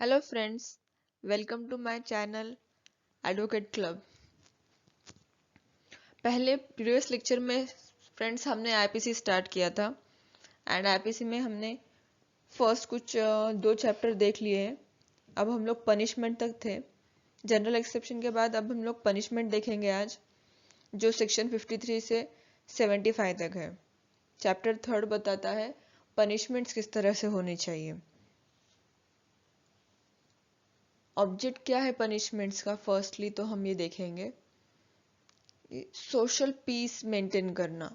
Hello friends, welcome to my channel advocate club. पहले previous lecture में friends हमने IPC start किया था एंड आईपीसी में हमने फर्स्ट कुछ दो चैप्टर देख लिए हैं। अब हम लोग पनिशमेंट तक थे। जनरल एक्सेप्शन के बाद अब हम लोग पनिशमेंट देखेंगे आज, जो सेक्शन 53 से 75 तक है। चैप्टर थर्ड बताता है पनिशमेंट्स किस तरह से होनी चाहिए। ऑब्जेक्ट क्या है पनिशमेंट्स का, फर्स्टली तो हम ये देखेंगे सोशल पीस मेंटेन करना।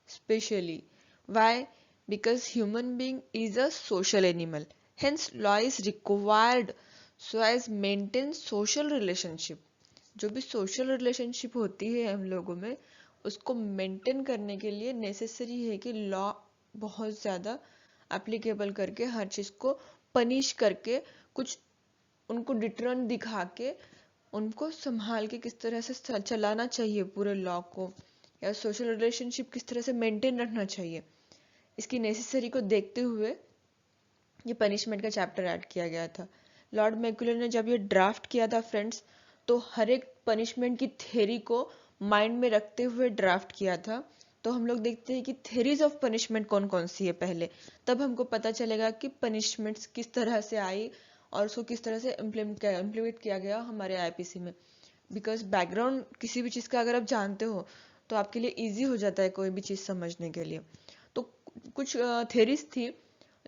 Specially why? Because human being is a social animal, hence law is required so as maintain social relationship. जो भी सोशल रिलेशनशिप होती है हम लोगों में, उसको मेंटेन करने के लिए नेसेसरी है कि लॉ बहुत ज़्यादा एप्लीकेबल करके हर चीज़ को पनिश करके कुछ उनको डिटरन दिखा के उनको संभाल के किस तरह से चलाना चाहिए पूरे लॉ को, या सोशल रिलेशनशिप किस तरह से मेंटेन रखना चाहिए, इसकी नेसेसरी को देखते हुए ये पनिशमेंट का चैप्टर ऐड किया गया था। लॉर्ड मैक्यूलर ने जब ये ड्राफ्ट किया था फ्रेंड्स, तो हर एक पनिशमेंट की थ्योरी को माइंड में रखते हुए ड्राफ्ट किया था। तो हम लोग देखते हैं कि थ्योरीज ऑफ पनिशमेंट कौन कौन सी है पहले, तब हमको पता चलेगा कि पनिशमेंट्स किस तरह से आई और उसको किस तरह से इम्प्लीमेंट किया गया हमारे आईपीसी में। बिकॉज बैकग्राउंड किसी भी चीज़ का अगर आप जानते हो तो आपके लिए ईजी हो जाता है कोई भी चीज़ समझने के लिए। तो कुछ थेरीज थी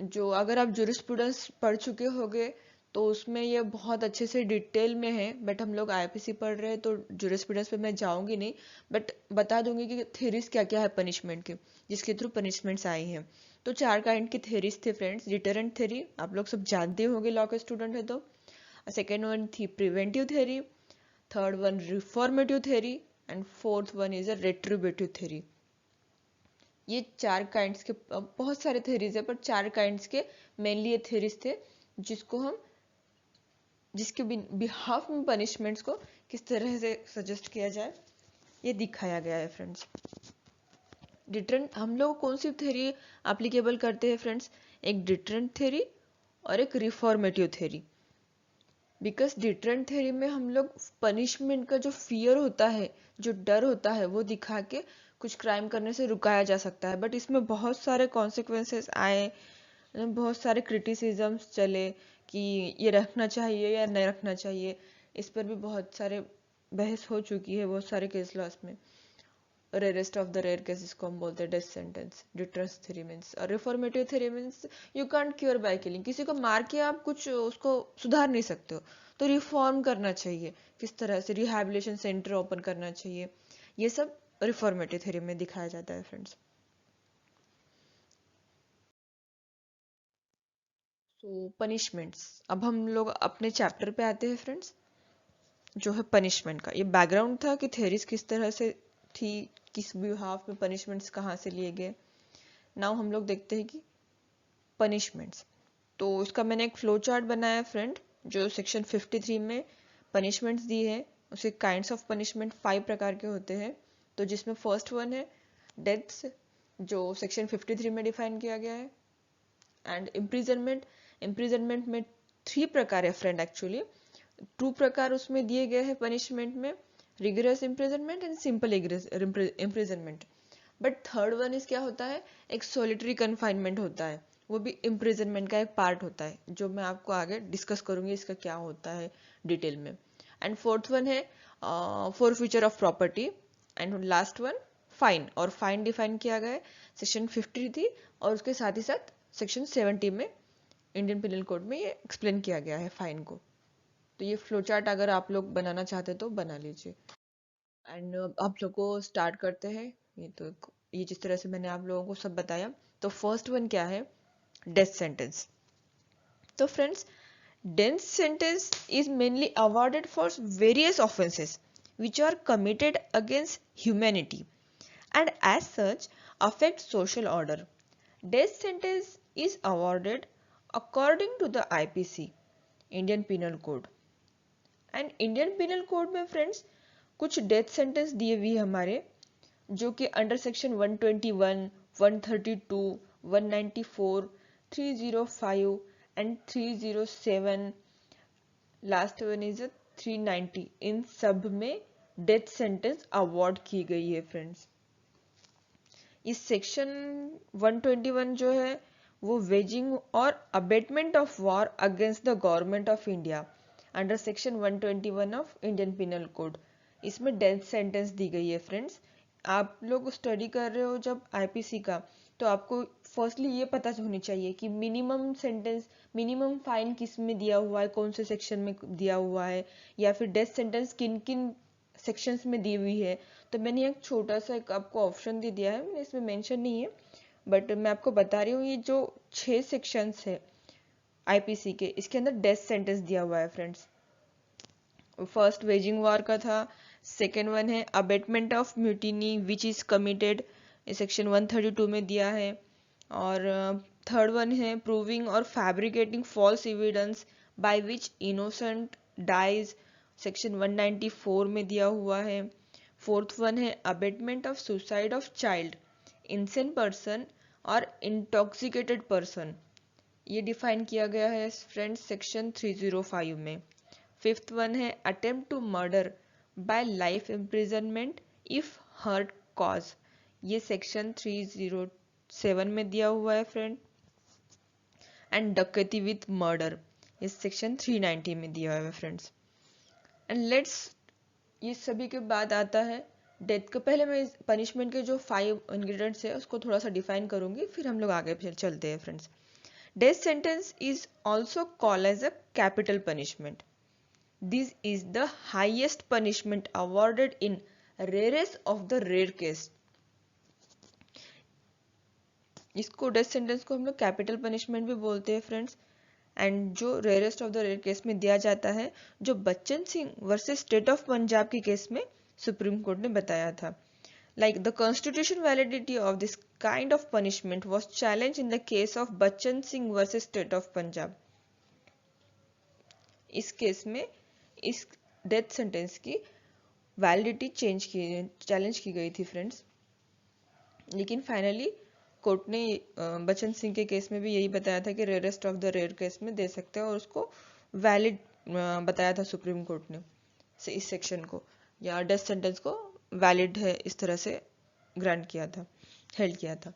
जो अगर आप जूरिस्प्रूडेंस पढ़ चुके होगे तो उसमें ये बहुत अच्छे से डिटेल में है, बट हम लोग आईपीसी पढ़ रहे हैं तो जूरिस्प्रूडेंस पे मैं जाऊंगी नहीं, बट बता दूंगी कि थेरीज क्या क्या है पनिशमेंट के, जिसके थ्रू पनिशमेंट्स आई हैं। तो चार काइंड की थेरीज थे फ्रेंड्स। डिटरेंट थेरी आप लोग सब जानते होंगे, लॉ के स्टूडेंट है तो। सेकेंड वन थी preventive theory, third one reformative theory, and fourth one is a retributive theory. ये चार काइंड्स के बहुत सारे थेरीज है, पर चार काइंड्स के मेनली ये थेरीज थे जिसको हम जिसके बिहाफ में पनिशमेंट्स को किस तरह से सजेस्ट किया जाए ये दिखाया गया है फ्रेंड्स। डिटरेंट हम लोग कौन सी थेरी एप्लीकेबल करते हैं फ्रेंड्स? एक डिटरेंट थेरी और एक reformative theory. Because deterrent theory में हम लोग पनिशमेंट का जो फियर होता है, जो डर होता है, वो दिखा के कुछ क्राइम करने से रुकाया जा सकता है। बट इसमें बहुत सारे कॉन्सिक्वेंसेस आए, बहुत सारे क्रिटिसिजम्स चले कि ये रखना चाहिए या नहीं रखना चाहिए। इस पर भी बहुत सारे बहस हो चुकी है बहुत सारे केस लॉस में। Rarest of the rare cases को हम बोलते हैं death sentence. Deterrence theory means, reformative theory means you can't cure by killing. किसी को मार के आप कुछ उसको सुधार नहीं सकते हो, तो रिफॉर्म करना चाहिए, किस तरह से रिहैबिलिटेशन सेंटर ओपन करना चाहिए, ये सब रिफॉर्मेटिव थ्योरी में दिखाया जाता है फ्रेंड्स। सो पनिशमेंट्स, अब हम लोग अपने चैप्टर पे आते हैं फ्रेंड्स, जो है पनिशमेंट का। ये बैकग्राउंड था कि थेरीज किस तरह से थी, किस बिहाफ में पनिशमेंट्स कहाँ से लिए गए। नाउ हम लोग देखते हैं कि पनिशमेंट्स, तो उसका मैंने एक फ्लो चार्ट बनाया फ्रेंड, जो सेक्शन 53 में पनिशमेंट्स दी है। उसे काइंड्स ऑफ पनिशमेंट 5 प्रकार के होते हैं। तो जिसमें फर्स्ट वन है डेथ्स, जो सेक्शन 53 में डिफाइन किया गया है। एंड इम्प्रिजनमेंट, इम्प्रिजनमेंट में 3 प्रकार है फ्रेंड एक्चुअली। 2 प्रकार उसमें दिए गए हैं पनिशमेंट में, rigorous imprisonment and simple imprisonment. But third one is क्या होता है, एक सॉलिटरी कन्फाइनमेंट होता है, वो भी इम्प्रिजनमेंट का एक पार्ट होता है, जो मैं आपको आगे डिस्कस करूंगी इसका क्या होता है डिटेल में। एंड फोर्थ वन है forfeiture of property. And last one fine, और फाइन डिफाइन किया गया है सेक्शन 50 थी, और उसके साथ ही साथ सेक्शन 70 में इंडियन पिनल कोड में ये एक्सप्लेन किया गया है फाइन को। तो ये फ्लो चार्ट अगर आप लोग बनाना चाहते तो बना लीजिए। एंड आप लोग को स्टार्ट करते हैं। ये जिस तरह से मैंने आप लोगों को सब बताया, तो फर्स्ट वन क्या है, डेथ सेंटेंस। तो friends, death sentence is mainly awarded for various offences which are committed against humanity and as such affect social order. Death sentence is awarded according to the IPC, Indian Penal Code. And Indian penal code में friends कुछ death sentence दिए हुए हमारे, जो कि under section 121, 132, 194, 305 and 307, last one is 390, इन सब में death sentence award की गई है फ्रेंड्स। इस सेक्शन 121 जो है वो वेजिंग और abetment of war against the government of India under section 121 of Indian penal code, इसमें डेथ सेंटेंस दी गई है फ्रेंड्स। आप लोग स्टडी कर रहे हो जब आईपीसी का, तो आपको फर्स्टली ये पता होनी चाहिए कि मिनिमम सेंटेंस, मिनिमम फाइन किस में दिया हुआ है, कौन से सेक्शन में दिया हुआ है, या फिर डेथ सेंटेंस किन किन सेक्शंस में दी हुई है। तो मैंने एक छोटा सा एक आपको ऑप्शन दे दिया है, इसमें मेंशन नहीं है बट मैं आपको बता रही हूँ, ये जो 6 सेक्शंस है आईपीसी के, इसके अंदर डेथ सेंटेंस दिया हुआ है फ्रेंड्स। फर्स्ट वेजिंग वॉर का था, सेकेंड वन है abetment of mutiny which is committed, section 132 में दिया है, और थर्ड वन है प्रूविंग और fabricating false evidence by which innocent dies, section 194 में दिया हुआ है। फोर्थ वन है abetment of suicide of child, insane person और इंटॉक्सिकेटेड पर्सन, ये डिफाइन किया गया है फ्रेंड्स सेक्शन 305 में। फिफ्थ वन है attempt to murder by life imprisonment if hurt cause, ये सेक्शन 307 में दिया हुआ है फ्रेंड। एंड डकैती विथ मर्डर, ये सेक्शन 390 में दिया हुआ है फ्रेंड्स। एंड लेट्स, ये सभी के बाद आता है डेथ का। पहले मैं पनिशमेंट के जो 5 इंग्रेडिएंट्स है उसको थोड़ा सा डिफाइन करूंगी, फिर हम लोग आगे फिर चलते हैं friends. Death sentence is also called as a capital punishment. This is the highest punishment awarded in rarest of the rare case. इसको डेथ सेंटेंस को हम लोग कैपिटल पनिशमेंट भी बोलते हैं फ्रेंड्स। एंड जो rarest of the rare case में दिया जाता है, जो Bachan Singh versus state of Punjab के केस में सुप्रीम कोर्ट ने बताया था। Like the constitutional validity of this kind of punishment was challenged in the case of Bachchan Singh versus State of Punjab. इस केस में इस डेथ सेंटेंस की वैलिडिटी चैलेंज की गई थी फ्रेंड्स, लेकिन फाइनली कोर्ट ने बच्चन सिंह के केस में भी यही बताया था कि rarest of the rare case में दे सकते हैं, और उसको वैलिड बताया था सुप्रीम कोर्ट ने इस सेक्शन को, या डेथ सेंटेंस को वैलिड है इस तरह से ग्रांट किया था, हेल्ड किया था।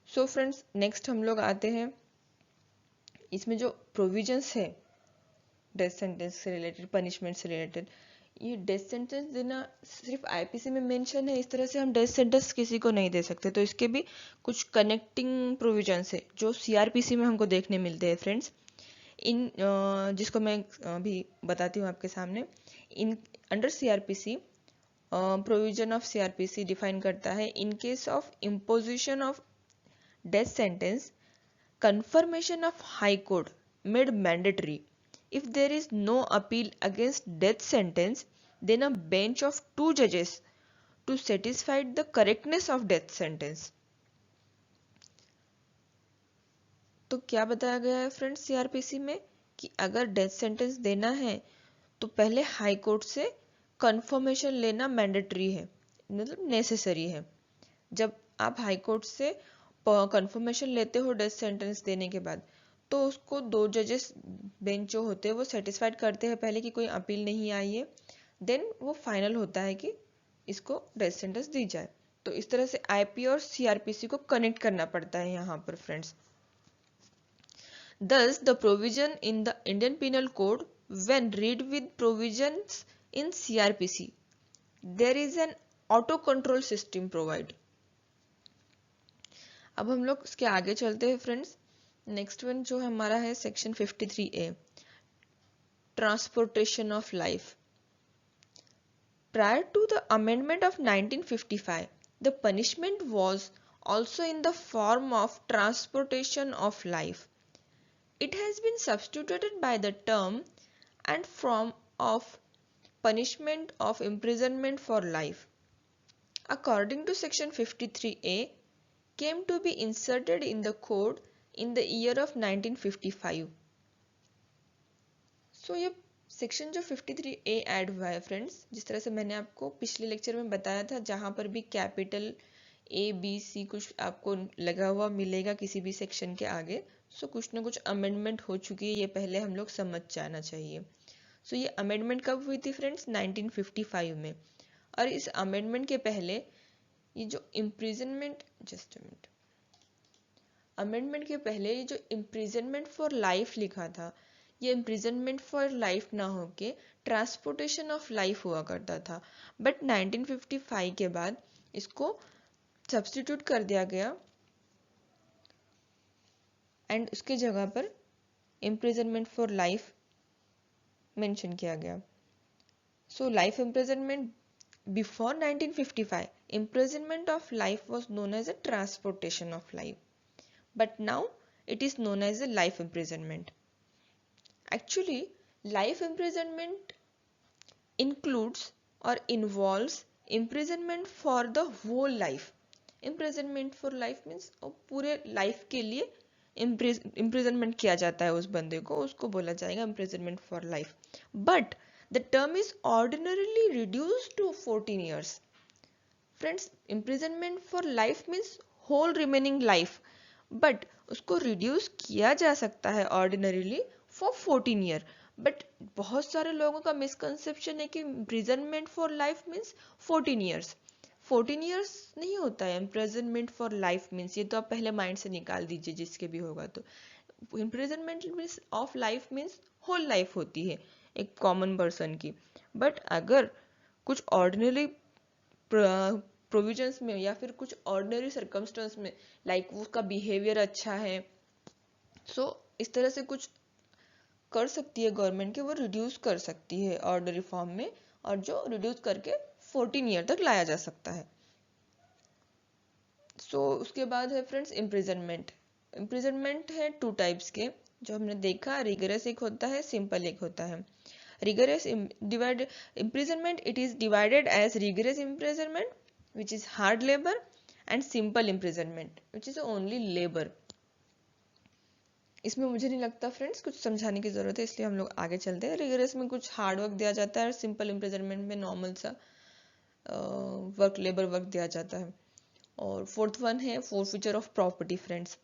सो फ्रेंड्स नेक्स्ट हम लोग आते हैं, इसमें जो प्रोविजंस है डेथ सेंटेंस से रिलेटेड, पनिशमेंट से रिलेटेड, ये डेथ सेंटेंस देना सिर्फ आईपीसी में मेंशन है, इस तरह से हम डेथ सेंटेंस किसी को नहीं दे सकते। तो इसके भी कुछ कनेक्टिंग प्रोविजंस है जो सीआरपीसी में हमको देखने मिलते हैं फ्रेंड्स। इन जिसको मैं अभी बताती हूँ आपके सामने। In under CrPC, provision of CrPC define करता है, in case of imposition of death sentence, confirmation of high court made mandatory. If there is no appeal against death sentence, then a bench of 2 judges to satisfy the correctness of death sentence. तो क्या बताया गया है friends CrPC में कि अगर death sentence देना है तो पहले हाई कोर्ट से कंफर्मेशन लेना मैंडेटरी है, मतलब नेसेसरी है। जब आप हाई कोर्ट से कंफर्मेशन लेते हो डेथ सेंटेंस देने के बाद, तो उसको 2 जजेस बेंच जो होते हैं वो सेटिस्फाइड करते हैं पहले कि कोई अपील नहीं आई है, देन वो फाइनल होता है कि इसको डेथ सेंटेंस दी जाए। तो इस तरह से आईपी और सीआरपीसी को कनेक्ट करना पड़ता है यहाँ पर friends. Thus, the provision in the Indian Penal Code, when read with provisions in CRPC, there is an auto control system provide. अब हम लोग इसके आगे चलते हैं फ्रेंड्स। नेक्स्ट वन जो हमारा है section 53A, transportation of life. Prior to the amendment of 1955, the punishment was also in the form of transportation of life. It has been substituted by the term and form of punishment of imprisonment for life. According to section 53A, came to be inserted in the code in the year of 1955. So ये section जो 53A add हुआ है friends, जिस तरह से मैंने आपको पिछले लेक्चर में बताया था, जहाँ पर भी कैपिटल A B C कुछ आपको लगा हुआ मिलेगा किसी भी सेक्शन के आगे, सो कुछ ना कुछ अमेंडमेंट हो चुकी है, ये पहले हम लोग समझ जाना चाहिए। सो ये अमेंडमेंट कब हुई थी फ्रेंड्स? 1955 में। और इस अमेंडमेंट के पहले ये जो imprisonment, just a minute, amendment के पहले ये जो इम्प्रिजनमेंट फॉर लाइफ लिखा था, ये इम्प्रिजनमेंट फॉर लाइफ ना होके ट्रांसपोर्टेशन ऑफ लाइफ हुआ करता था। बट 1955 के बाद इसको सब्स्टिट्यूट कर दिया गया एंड उसके जगह पर इम्प्रिजनमेंट फॉर लाइफ मेंशन किया गया। So life imprisonment before 1955, imprisonment of life was known as a transportation of life, but now it is known as a life imprisonment. Actually, life imprisonment includes or involves imprisonment for the whole life. Imprisonment for life means पूरे life के लिए imprisonment किया जाता है उस बंदे को, उसको बोला जाएगा imprisonment for life. But the term is ordinarily reduced to 14 years. Friends, imprisonment for life means whole remaining life, but उसको reduce किया जा सकता है ordinarily for 14 year. But बहुत सारे लोगों का misconception है कि imprisonment for life means 14 years. 14 years नहीं होता है imprisonment for life means, ये तो आप पहले माइंड से निकाल दीजिए जिसके भी होगा तो। imprisonment means of life means whole life होती है एक कॉमन पर्सन की। बट अगर कुछ ऑर्डिनरी प्रोविजंस में या फिर कुछ ऑर्डिनरी सर्कमस्टेंस में, लाइक उसका बिहेवियर अच्छा है, सो इस तरह से कुछ कर सकती है गवर्नमेंट कि वो रिड्यूस कर सकती है ऑर्डनरी फॉर्म में, और जो रिड्यूस करके 14 ईयर तक लाया जा सकता है। सो उसके बाद है फ्रेंड्स इम्प्रिजनमेंट। इम्प्रिजनमेंट है 2 टाइप्स के जो हमने देखा, रिगरस एक होता है, सिंपल एक होता है। rigorous imprisonment, it is divided as rigorous imprisonment which is hard labor and simple imprisonment which is only labor. इसमें मुझे नहीं लगता फ्रेंड्स कुछ समझाने की जरूरत है, इसलिए हम लोग आगे चलते हैं। रिगरस में कुछ हार्ड वर्क दिया जाता है और सिंपल इम्प्रिजनमेंट में नॉर्मल सा वर्क, लेबर वर्क दिया जाता है। और फोर्थ वन है फोरफीचर ऑफ प्रॉपर्टी फ्रेंड्स,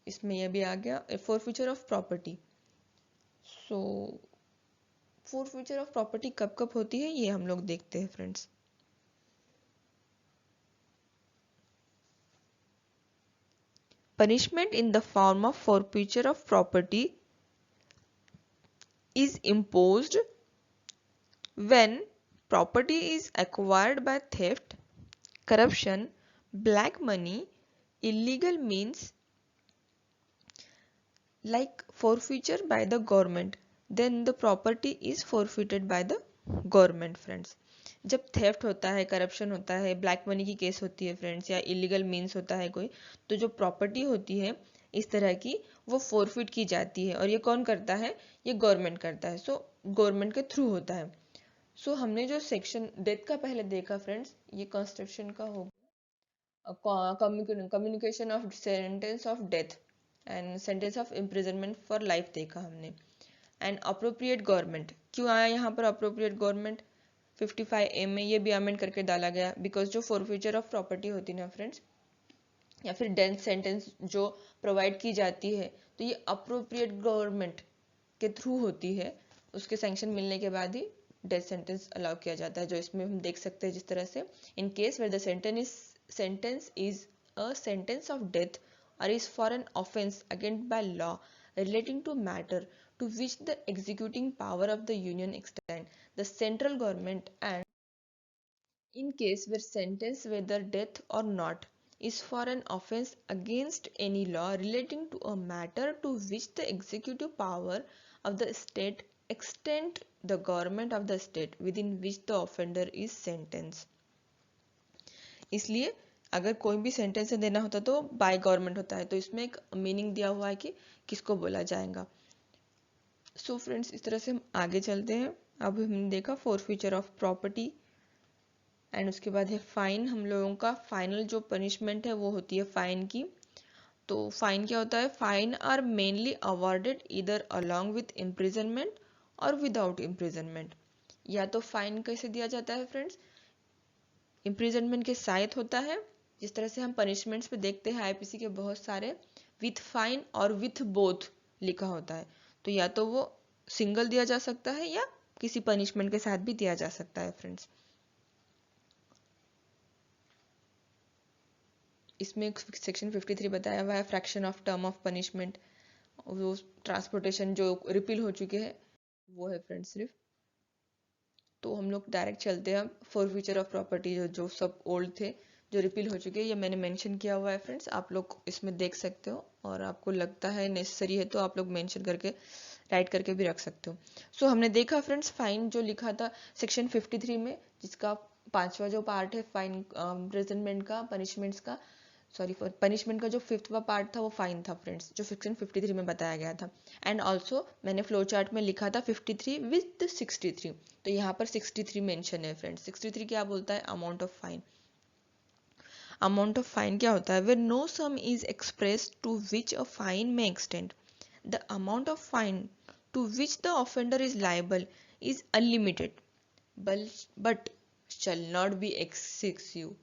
इसमें यह भी आ गया forfeiture of property. So forfeiture of property कब कब होती है ये हम लोग देखते हैं friends. Punishment in the form of forfeiture of property is imposed when property is acquired by theft, corruption, black money, illegal means like forfeiture by the government, then the property is forfeited by the government friends. जब theft होता है, corruption होता है, black money की case होती है friends, या illegal means होता है कोई, तो जो प्रॉपर्टी होती है इस तरह की वो फोरफिट की जाती है। और ये कौन करता है? ये गवर्नमेंट करता है। सो गवर्नमेंट के थ्रू होता है। सो हमने जो सेक्शन डेथ का पहले देखा फ्रेंड्स, ये कंस्ट्रक्शन का होगा, communication of sentence of death and sentence of imprisonment for life देखा हमने। एंड अप्रोप्रिएट गवर्नमेंट, क्यों आया यहाँ पर अप्रोप्रिएट गवर्नमेंट? 55A में ये भी अमेंड करके डाला गया, बिकॉज जो फॉरफीचर ऑफ प्रॉपर्टी होती ना फ्रेंड्स, या फिर डेथ सेंटेंस जो प्रोवाइड की जाती है, तो ये अप्रोप्रिएट गवर्नमेंट के थ्रू होती है, उसके सैंक्शन मिलने के बाद ही डेथ सेंटेंस अलाउ किया जाता है। जो इसमें हम देख सकते हैं जिस तरह से, in case where the sentence is a sentence of death और is for an offence against by law relating to matter to which the executing power of the union extend, the central government, and in case where sentence whether death or not is for an offense against any law relating to a matter to which the executive power of the state extend the government of the state within which the offender is sentenced. इसलिए अगर कोई भी sentence देना होता तो by government होता है, तो इसमें एक मीनिंग दिया हुआ है कि किसको बोला जाएगा। सो फ्रेंड्स इस तरह से हम आगे चलते हैं। अब हमने देखा फॉरफीचर ऑफ प्रॉपर्टी एंड उसके बाद है फाइन। हम लोगों का फाइनल जो पनिशमेंट है वो होती है फाइन की। तो फाइन क्या होता है? Fine are mainly awarded either along with imprisonment और विदाउट इम्प्रिजनमेंट। या तो फाइन कैसे दिया जाता है फ्रेंड्स? इम्प्रिजनमेंट के साथ होता है, जिस तरह से हम पनिशमेंट्स पे देखते हैं आईपीसी के बहुत सारे विथ फाइन और विथ बोथ लिखा होता है, तो या तो वो सिंगल दिया जा सकता है या किसी पनिशमेंट के साथ भी दिया जा सकता है फ्रेंड्स। इसमें सेक्शन 53 बताया हुआ है fraction of term of punishment, वो ट्रांसपोर्टेशन जो रिपील हो चुके हैं वो है फ्रेंड्स सिर्फ। तो हम लोग डायरेक्ट चलते हैं फॉर फ्यूचर ऑफ प्रॉपर्टी, जो सब ओल्ड थे जो रिपील हो चुके हैं, ये मैंने मेंशन किया हुआ है फ्रेंड्स, आप लोग इसमें देख सकते हो, और आपको लगता है नेसेसरी है तो आप लोग मेंशन करके राइट करके भी रख सकते हो। सो हमने देखा फ्रेंड्स फाइन जो लिखा था सेक्शन 53 में, जिसका पांचवा जो पार्ट है फाइन इम्प्रिजनमेंट का, पनिशमेंट्स का, सॉरी फॉर पनिशमेंट का जो फिफ्थवा पार्ट था वो फाइन था फ्रेंड्स, जो सेक्शन 53 में बताया गया था। एंड ऑल्सो मैंने फ्लो चार्ट में लिखा था 53 विद 63, तो यहाँ पर 63 मेंशन है फ्रेंड्स। 63 क्या बोलता है, amount of fine. Amount of fine क्या होता है, where no sum is expressed to which a fine may extend, the amount of fine to which the offender is liable is unlimited but shall not be excessive.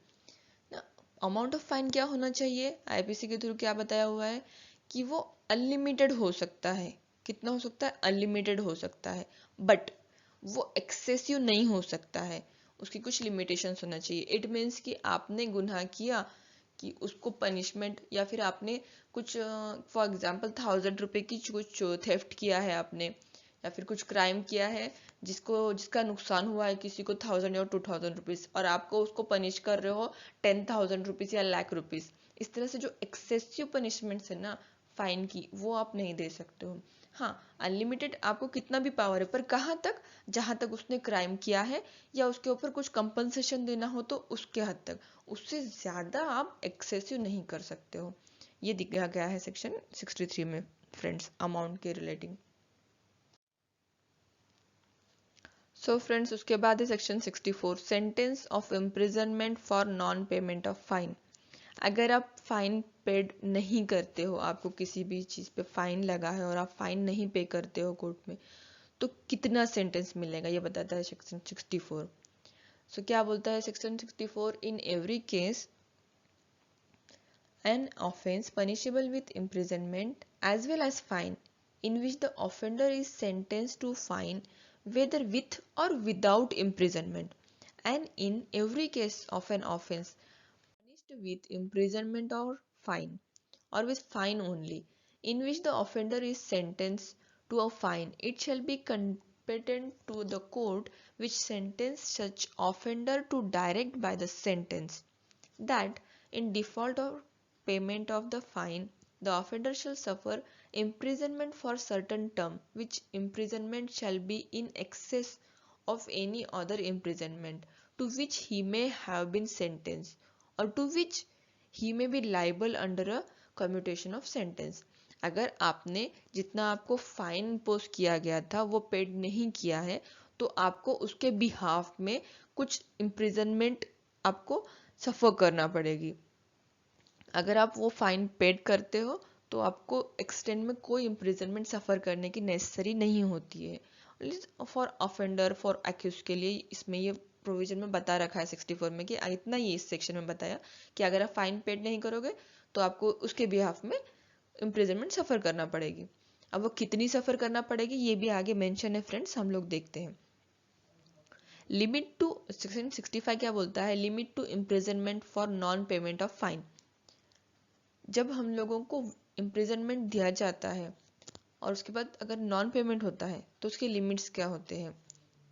Amount of fine क्या होना चाहिए, IPC के through क्या बताया हुआ है कि वो अनलिमिटेड हो सकता है। कितना हो सकता है, अनलिमिटेड हो सकता है, बट वो एक्सेसिव नहीं हो सकता है, उसकी कुछ लिमिटेशंस होना चाहिए। इट मीन्स कि आपने गुनाह किया कि उसको पनिशमेंट, या फिर आपने कुछ फॉर एग्जांपल 1000 रुपए की कुछ थेफ्ट किया है आपने, या फिर कुछ क्राइम किया है जिसका नुकसान हुआ है किसी को 1000 या 2000 रुपीज, और आपको उसको पनिश कर रहे हो 10,000 रुपीज या लाख रुपीज। इस तरह से जो एक्सेसिव पनिशमेंट्स है ना फाइन की, वो आप नहीं दे सकते हो। हाँ, अनलिमिटेड आपको कितना भी पावर है, पर कहाँ तक, जहां तक उसने क्राइम किया है या उसके ऊपर कुछ कंपनसेशन देना हो तो उसके हद तक, उससे ज्यादा आप एक्सेसिव नहीं कर सकते हो। ये दिया गया है सेक्शन 63 में फ्रेंड्स, अमाउंट के रिलेटिंग। सो फ्रेंड्स उसके बाद है section 64, sentence of imprisonment for non payment of fine. अगर आप फाइन पेड नहीं करते हो, आपको किसी भी चीज़ पे फाइन लगा है और आप फाइन नहीं पे करते हो कोर्ट में, तो कितना सेंटेंस मिलेगा ये बताता है सेक्शन 64। सो क्या बोलता है section 64, in every case an offense punishable with imprisonment as well as fine in which the offender is sentenced to fine whether with or without imprisonment, and in every case of an offense punished with imprisonment or fine or with fine only in which the offender is sentenced to a fine, it shall be competent to the court which sentenced such offender to direct by the sentence that in default of payment of the fine, the offender shall suffer imprisonment for certain term, which imprisonment shall be in excess of any other imprisonment to which he may have been sentenced, or to which he may be liable under a commutation of sentence। अगर आपने जितना आपको fine impose किया गया था वो paid नहीं किया है, तो आपको उसके बिहाफ में कुछ इम्प्रिजनमेंट आपको सफ़र करना पड़ेगी। अगर आप वो फाइन पेड करते हो तो आपको एक्सटेंड में कोई इम्प्रिजनमेंट सफ़र करने की नेसेसरी नहीं होती है। फॉर ऑफेंडर, फॉर एक्यूज के लिए इसमें ये प्रोविजन में बता रखा है 64 में, कि इतना ये इस सेक्शन में बताया कि अगर आप फाइन पेड नहीं करोगे तो आपको उसके बिहाफ में इम्प्रिजनमेंट सफ़र करना पड़ेगी। अब वो कितनी सफ़र करना पड़ेगी ये भी आगे मेंशन है फ्रेंड्स, हम लोग देखते हैं। लिमिट टू सेक्शन 65 क्या बोलता है, limit to imprisonment for non payment of fine. जब हम लोगों को इम्प्रिजनमेंट दिया जाता है और उसके बाद अगर नॉन पेमेंट होता है तो उसके लिमिट्स क्या होते हैं,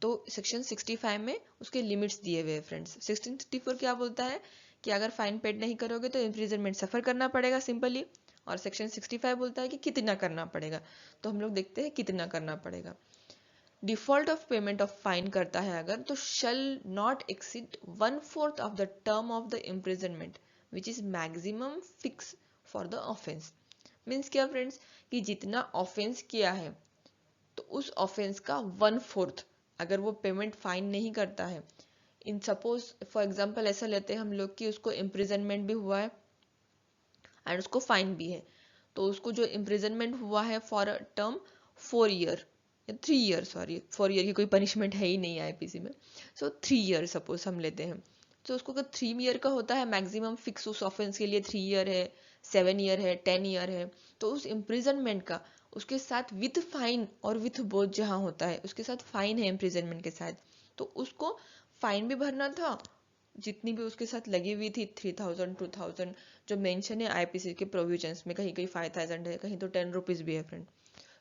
तो सेक्शन 65 में उसके लिमिट्स दिए हुए हैं फ्रेंड्स। सेक्शन 64 क्या बोलता है कि अगर फाइन पेड नहीं करोगे तो इम्प्रिजनमेंट सफ़र करना पड़ेगा सिंपली, और सेक्शन 65 बोलता है कि कितना करना पड़ेगा। तो हम लोग देखते हैं कितना करना पड़ेगा। Default of payment of fine करता है अगर, तो shall not exceed 1/4 of the term of the imprisonment which is maximum fix for the offence. Means क्या फ्रेंड्स, कि जितना ऑफेंस किया है तो उस ऑफेंस का 1/4 अगर वो पेमेंट फाइन नहीं करता है, इन सपोज फॉर एग्जांपल ऐसा लेते हैं हम लोग कि उसको इम्प्रिजनमेंट भी हुआ है एंड उसको फाइन भी है, तो उसको जो इम्प्रिजनमेंट हुआ है फॉर अ टर्म 4 ईयर या 3 ईयर, सॉरी 4 ईयर की कोई पनिशमेंट है ही नहीं आईपीसी में, सो 3 ईयर सपोज हम लेते हैं, तो उसको अगर 3 ईयर का होता है मैक्सिमम फिक्स, उस ऑफेंस के लिए 3 ईयर है, 7 ईयर है, 10 ईयर है, तो उस इम्प्रिजनमेंट का उसके साथ विथ फाइन और विथ बोथ जहाँ होता है उसके साथ फाइन है इम्प्रिजनमेंट के साथ, तो उसको फाइन भी भरना था, जितनी भी उसके साथ लगी हुई थी 3000 2000 जो मेंशन है आईपीसी के प्रोविजंस में, कहीं कहीं 5000 है, कहीं तो 10 रुपीज भी है फ्रेंड।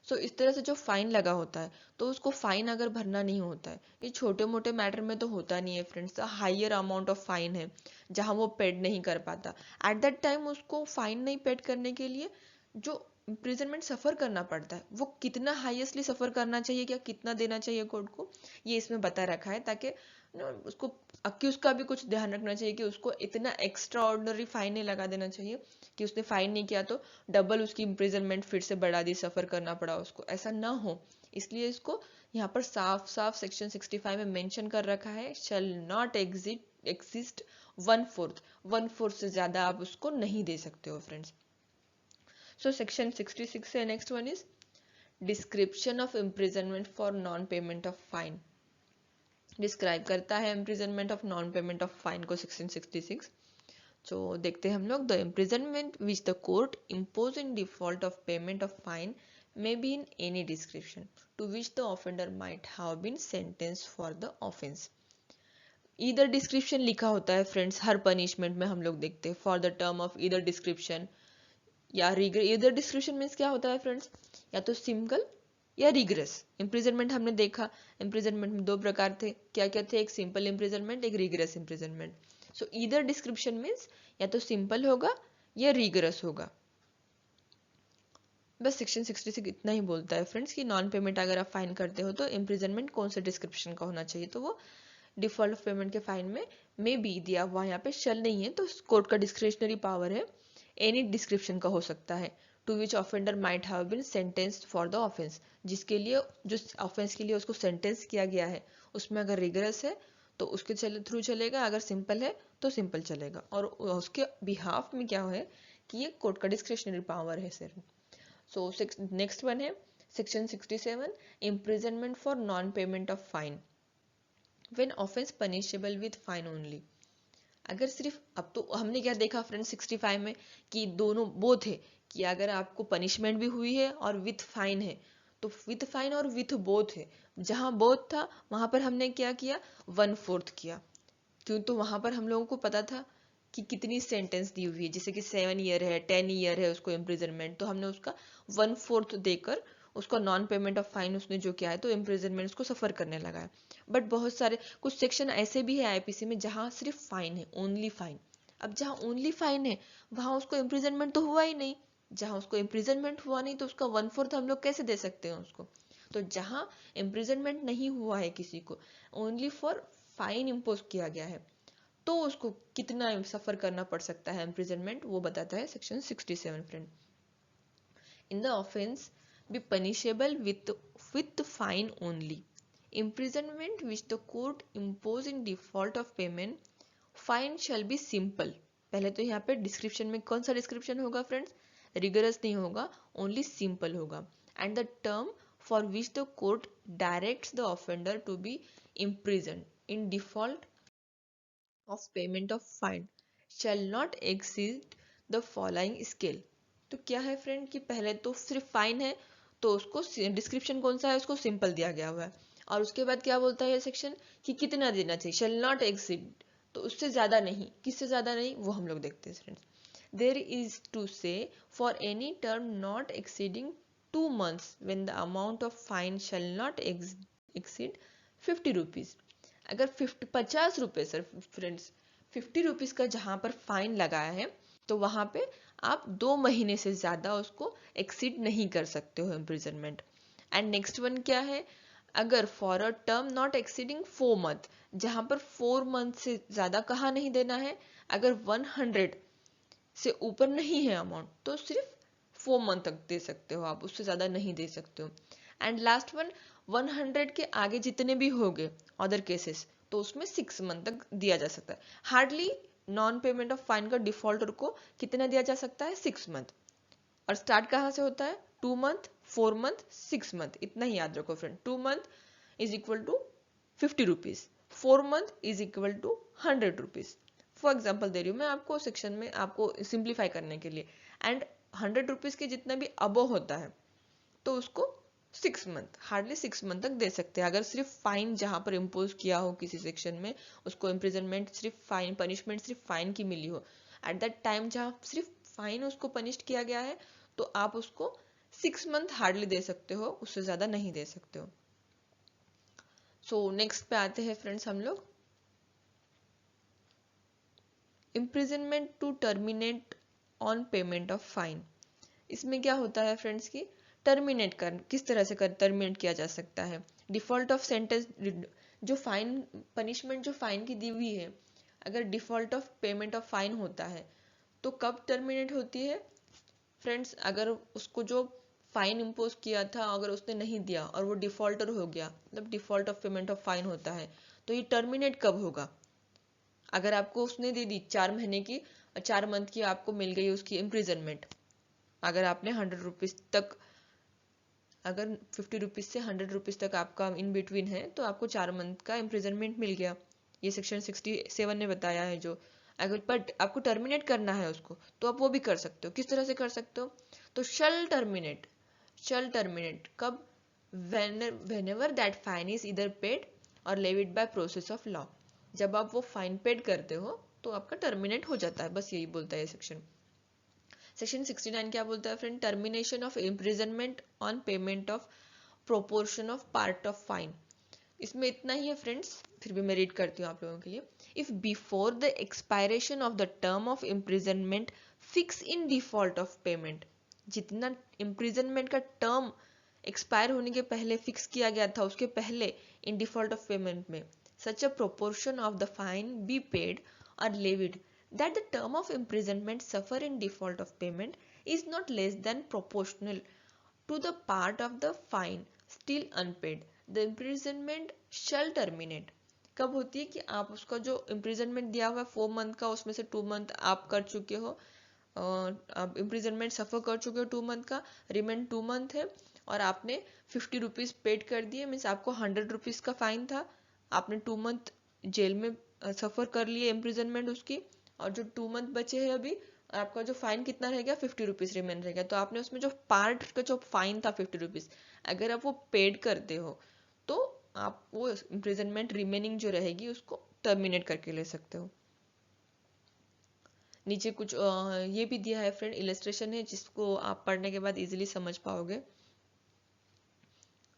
सो इस तरह से जो फाइन लगा होता है तो उसको फाइन अगर भरना नहीं होता है, ये छोटे मोटे मैटर में तो होता नहीं है friends, higher amount of fine है जहां वो पेड नहीं कर पाता, एट दैट टाइम उसको फाइन नहीं पेड करने के लिए जो इम्प्रिजनमेंट सफर करना पड़ता है वो कितना हाईएस्टली सफर करना चाहिए, क्या कितना देना चाहिए कोर्ट को, ये इसमें बता रखा है, ताकि उसको अक्यूज का भी कुछ ध्यान रखना चाहिए कि उसको इतना एक्स्ट्रा ऑर्डिनरी फाइन नहीं लगा देना चाहिए कि उसने फाइन नहीं किया तो डबल उसकी इम्प्रिजनमेंट फिर से बढ़ा दी, सफर करना पड़ा उसको, ऐसा ना हो। इसलिए इसको यहाँ पर साफ साफ सेक्शन 65 में मेंशन कर रखा है, शैल नॉट एक्सिस्ट 1/4, 1/4 से ज्यादा आप उसको नहीं दे सकते हो फ्रेंड्स। सो सेक्शन 66 से next one is description of imprisonment for non payment of fine. Describe करता है imprisonment of non payment of fine को सेक्शन 66। तो देखते हैं हम लोग, the imprisonment which the court impose in default of payment of fine may be in any description to which the offender might have been sentenced for the offense। Either description लिखा होता है friends हर punishment में, हम लोग देखते हैं for the term of either description या either description means क्या होता है फ्रेंड्स, या तो सिंपल या रिग्रेस इम्प्रिजनमेंट। हमने देखा इम्प्रिजनमेंट में दो प्रकार थे, क्या क्या थे, एक सिंपल इम्प्रिजनमेंट, एक rigorous imprisonment. So either description means या तो सिंपल होगा या रिग्रेस होगा। बस सेक्शन 66 इतना ही बोलता है फ्रेंड्स कि नॉन पेमेंट अगर आप फाइन करते हो तो इम्प्रिजनमेंट कौन से डिस्क्रिप्शन का होना चाहिए, तो वो डिफॉल्ट ऑफ पेमेंट के फाइन में बी दिया हुआ, यहाँ पे शल नहीं है, तो कोर्ट का डिस्क्रिशनरी पावर है, एनी डिस्क्रिप्शन का हो सकता है, to which offender might have been sentenced for the offence, जिसके लिए जो ऑफेंस के लिए उसको सेंटेंस किया गया है उसमें अगर रिगरस है तो उसके थ्रू चलेगा, अगर सिंपल है तो सिंपल चलेगा, और उसके बिहाफ में क्या है कि ये कोर्ट का डिस्क्रिशनरी पावर है सर। सो नेक्स्ट वन है section 67, imprisonment for non payment of fine when offense punishable with fine only। अगर सिर्फ, अब तो हमने क्या देखा फ्रेंड 65 में कि दोनों बोथ है, कि अगर आपको पनिशमेंट भी हुई है और विथ फाइन है, तो विथ फाइन और विथ बोथ है, जहां बोथ था वहां पर हमने क्या किया, 1/4 किया, क्यों, तो वहां पर हम लोगों को पता था कि कितनी सेंटेंस दी हुई है, जैसे कि 7 ईयर है, 10 ईयर है उसको इम्प्रिजनमेंट, तो हमने उसका 1/4 देकर उसका नॉन पेमेंट ऑफ फाइन उसने जो किया है तो इम्प्रिजनमेंट उसको सफर करने लगा है। बट बहुत सारे कुछ सेक्शन ऐसे भी है आईपीसी में जहाँ सिर्फ फाइन है, ओनली फाइन। अब जहाँ ओनली फाइन है वहां उसको इम्प्रिजनमेंट तो हुआ ही नहीं, जहाँ उसको इम्प्रिजनमेंट हुआ नहीं तो उसका 1/4 हम लोग कैसे दे सकते हैं उसको। तो जहाँ इम्प्रिजनमेंट नहीं हुआ है किसी को, ओनली फॉर फाइन इम्पोज किया गया है, तो उसको कितना सफर करना पड़ सकता है इम्प्रिजनमेंट, वो बताता है section 67 friend. In the offence be punishable with fine only, imprisonment which the court impose in default of payment, fine shall be simple। पहले तो यहाँ पे डिस्क्रिप्शन में कौन सा डिस्क्रिप्शन होगा फ्रेंड्स, रिगरस नहीं होगा, ओनली सिंपल होगा, and the term for which the court directs the offender to be imprisoned in default of payment of fine shall not exceed the following scale। तो क्या है फ्रेंड कि पहले तो सिर्फ फाइन है तो उसको डिस्क्रिप्शन कौन सा है, उसको सिंपल दिया गया हुआ है, और उसके बाद क्या बोलता है ये सेक्शन कि कितना देना चाहिए, shall not exceed, तो उससे ज्यादा नहीं, किससे ज्यादा नहीं वो हम लोग देखते हैं friends. there is to say for any term not exceeding 2 months when the amount of fine shall not exceed 50 rupees। अगर 50 रुपए सर फ्रेंड्स 50 रुपीज का जहां पर फाइन लगाया है तो वहां पे आप 2 महीने से ज्यादा उसको एक्सीड नहीं कर सकते हो इम्प्रिजनमेंट। एंड नेक्स्ट वन क्या है, अगर for a term not exceeding 4 month, जहां पर 4 मंथ से ज्यादा कहाँ नहीं देना है, अगर 100 से ऊपर नहीं है अमाउंट तो सिर्फ 4 मंथ तक दे सकते हो आप, उससे ज्यादा नहीं दे सकते हो। एंड लास्ट वन 100 के आगे जितने भी हो गए अदर केसेस तो उसमें 6 मंथ तक दिया जा सकता है। Hardly non payment of fine का डिफॉल्टर को कितना दिया जा सकता है, 6 मंथ, और स्टार्ट कहाँ से होता है, 2 मंथ, 4 मंथ, 6 मंथ, इतना ही याद रखो friend. 2 month is equal to 50 rupees, 4 month is equal to 100 rupees. For example दे रही हूँ मैं आपको सेक्शन में, आपको सिंप्लीफाई करने के लिए। एंड 100 रुपीज के जितना भी अबो होता है तो उसको 6 मंथ, हार्डली 6 मंथ तक दे सकते हैं। अगर सिर्फ फाइन जहां पर इम्पोज किया हो किसी सेक्शन में, उसको इम्प्रिजनमेंट सिर्फ फाइन, पनिशमेंट सिर्फ फाइन की मिली हो, एट दैट टाइम जहां सिर्फ फाइन उसको पनिश किया गया है, तो आप उसको 6 मंथ हार्डली दे सकते हो, उससे ज्यादा नहीं दे सकते हो। सो नेक्स्ट पे आते हैं फ्रेंड्स हम लोग, imprisonment to terminate on payment of fine. इसमें क्या होता है फ्रेंड्स की टर्मिनेट कर किस तरह से टर्मिनेट किया जा सकता है। डिफॉल्ट ऑफ सेंटेंस, जो फाइन पनिशमेंट जो फाइन की दी हुई है, अगर default of payment of fine होता है तो कब टर्मिनेट होती है फ्रेंड्स, अगर उसको जो फाइन इम्पोज किया था अगर उसने नहीं दिया और वो डिफॉल्टर हो गया, मतलब default of payment of fine होता है, तो ये टर्मिनेट कब होगा। अगर आपको उसने दे दी 4 महीने की, 4 मंथ की आपको मिल गई उसकी इम्प्रिजनमेंट, अगर आपने 100 रुपीज तक, अगर 50 रुपीज से 100 रुपीज तक आपका इन बिटवीन है तो आपको 4 मंथ का इम्प्रिजनमेंट मिल गया। ये सेक्शन 67 ने बताया है जो, अगर बट आपको टर्मिनेट करना है उसको तो आप वो भी कर सकते हो। किस तरह से कर सकते हो, तो शल टर्मिनेट कब, whenever that fine is either paid or levied by process of law। जब आप वो फाइन पेड करते हो तो आपका टर्मिनेट हो जाता है, बस यही बोलता है सेक्शन। सेक्शन 69 क्या बोलता है friend, termination of imprisonment on payment of proportion of part of fine. इसमें इतना ही है फ्रेंड्स, फिर भी मैं रीड करती हूँ आप लोगों के लिए। If before the expiration of the term of imprisonment fix in default of payment, जितना इम्प्रिजनमेंट का टर्म एक्सपायर होने के पहले फिक्स किया गया था उसके पहले इन डिफॉल्ट ऑफ पेमेंट में, such a proportion of the fine be paid और levied that the term of imprisonment suffer in default of payment is not less than proportional to the part of the fine still unpaid, the imprisonment shall terminate। कब होती है कि आप उसका जो imprisonment दिया हुआ है 4 मंथ का, उसमें से 2 मंथ आप कर चुके हो, आप इम्प्रिजनमेंट सफर कर चुके हो 2 मंथ का, रिमेन 2 मंथ है और आपने 50 रुपीज पेड कर दिए, मीन्स आपको 100 रुपीज का फाइन था, आपने 2 मंथ जेल में सफर कर लिए इम्प्रिजनमेंट उसकी, और जो 2 मंथ बचे हैं अभी, आपका जो फाइन कितना रह गया 50 रुपीज रिमेन रह गया, तो आपने उसमें जो पार्ट का जो फाइन था 50 रुपीज, अगर आप वो पेड करते हो तो आप वो इम्प्रिजनमेंट रिमेनिंग जो रहेगी उसको टर्मिनेट करके ले सकते हो। नीचे कुछ ये भी दिया है फ्रेंड, इलस्ट्रेशन है जिसको आप पढ़ने के बाद इजीली समझ पाओगे।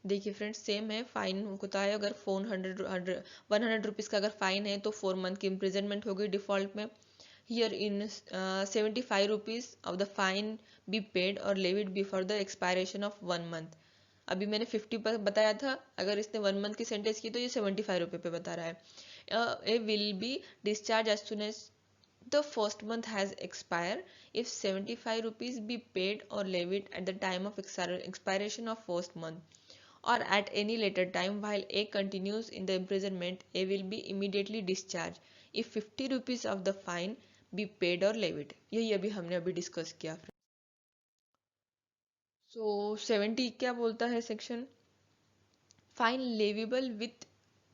देखिए फ्रेंड्स सेम है, फाइन होता है अगर 100 रुपीज का अगर फाइन है तो 4 मंथ की इम्प्रिजनमेंट हो गई डिफॉल्ट में। Here in 75 rupees of the fine be paid और levied before the expiration of 1 month. अभी मैंने 50 पर बताया था, अगर इसने 1 मंथ की सेंटेंस की तो ये 75 रुपये पे बता रहा है। A will be discharge as soon as the first month has expired if 75 rupees be paid or levied at the time of expiration of first month or at any later time while A continues in the imprisonment, A will be immediately discharged if 50 rupees of the fine be paid or levied। यही अभी हमने अभी discuss किया। सो 70 क्या बोलता है section, fine लेविबल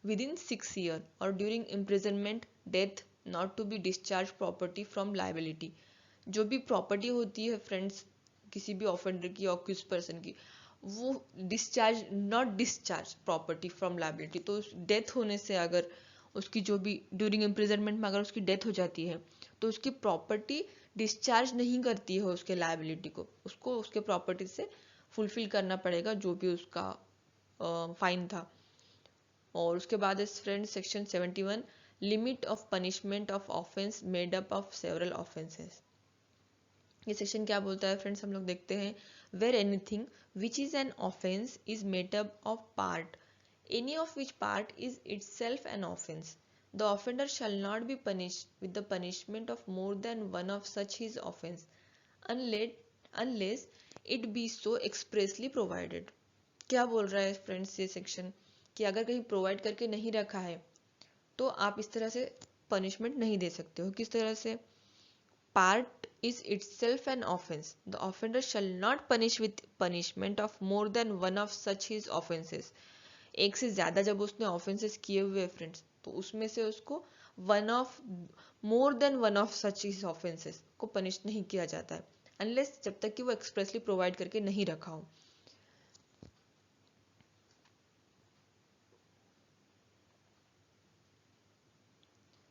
within 6 years or during imprisonment, death, not to be discharged property from liability। जो भी प्रॉपर्टी होती है फ्रेंड्स किसी भी ऑफेंडर की और किस पर्सन की, वो discharge, not discharge property from liability, तो डेथ होने से अगर उसकी जो भी ड्यूरिंग इम्प्रिजनमेंट में अगर उसकी डेथ हो जाती है तो उसकी प्रॉपर्टी डिस्चार्ज नहीं करती है उसके लाइबिलिटी को, उसको उसके प्रॉपर्टी से फुलफिल करना पड़ेगा जो भी उसका फाइन था। और उसके बाद इस friend section 71, limit of punishment of offence made up of several offences. ये सेक्शन क्या बोलता है फ्रेंड्स, हम लोग देखते हैं। Where anything which is an offence is made up of part, any of which part is itself an offense, the offender shall not be punished with the punishment of more than one of such his offense unless it be so expressly provided। क्या बोल रहा है friends ये section, कि अगर कहीं provide करके नहीं रखा है तो आप इस तरह से पनिशमेंट नहीं दे सकते हो। किस तरह से, part is itself an offense, the offender shall not punish with punishment of more than one of such his offenses। एक से ज्यादा जब उसने ऑफेंसेस किए हुए फ्रेंड्स तो उसमें से उसको one of, more than one of such his offences को पनिश नहीं किया जाता है। अनलेस जब तक कि वो एक्सप्रेसली प्रोवाइड करके नहीं रखा हो।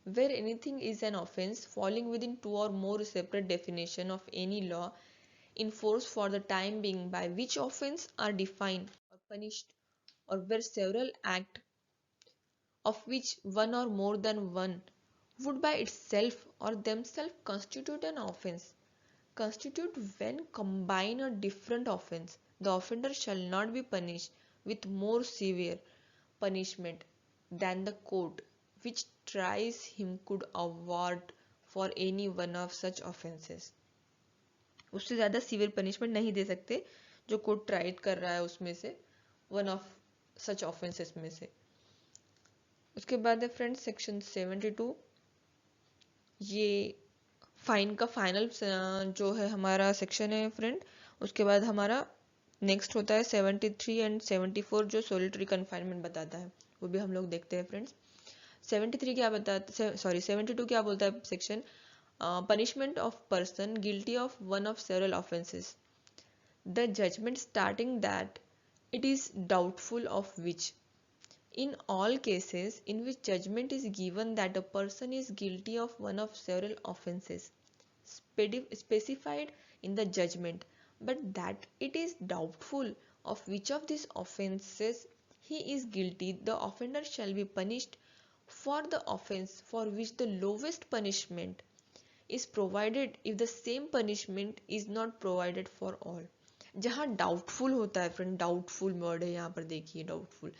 Where anything is an offense falling within two or more separate definition of any law in force for the time being by which offense are defined or punished, or where several acts of which one or more than one would by itself or themselves constitute an offense, constitute when combine a different offense, the offender shall not be punished with more severe punishment than the court which tries him could award for any one of such offenses. उससे ज़्यादा severe punishment नहीं दे सकते जो court tried कर रहा है उसमें से वन ऑफ सच ऑफेंसेस में से। उसके बाद है फ्रेंड्स सेक्शन 72, ये फाइन का फाइनल जो है हमारा सेक्शन है फ्रेंड। उसके बाद हमारा नेक्स्ट होता है 73 एंड 74 जो सोलिटरी कन्फाइनमेंट बताता है, वो भी हम लोग देखते हैं फ्रेंड्स। 73 क्या बताता, सॉरी 72 क्या बोलता है section, punishment of person guilty of one of several offences, the judgment starting that it is doubtful of which, in all cases in which judgment is given that a person is guilty of one of several offences specified in the judgment, but that it is doubtful of which of these offences he is guilty, the offender shall be punished for the offense for which the lowest punishment is provided if the same punishment is not provided for all। जहाँ doubtful होता है friend, doubtful word है यहाँ पर देखिए, doubtful,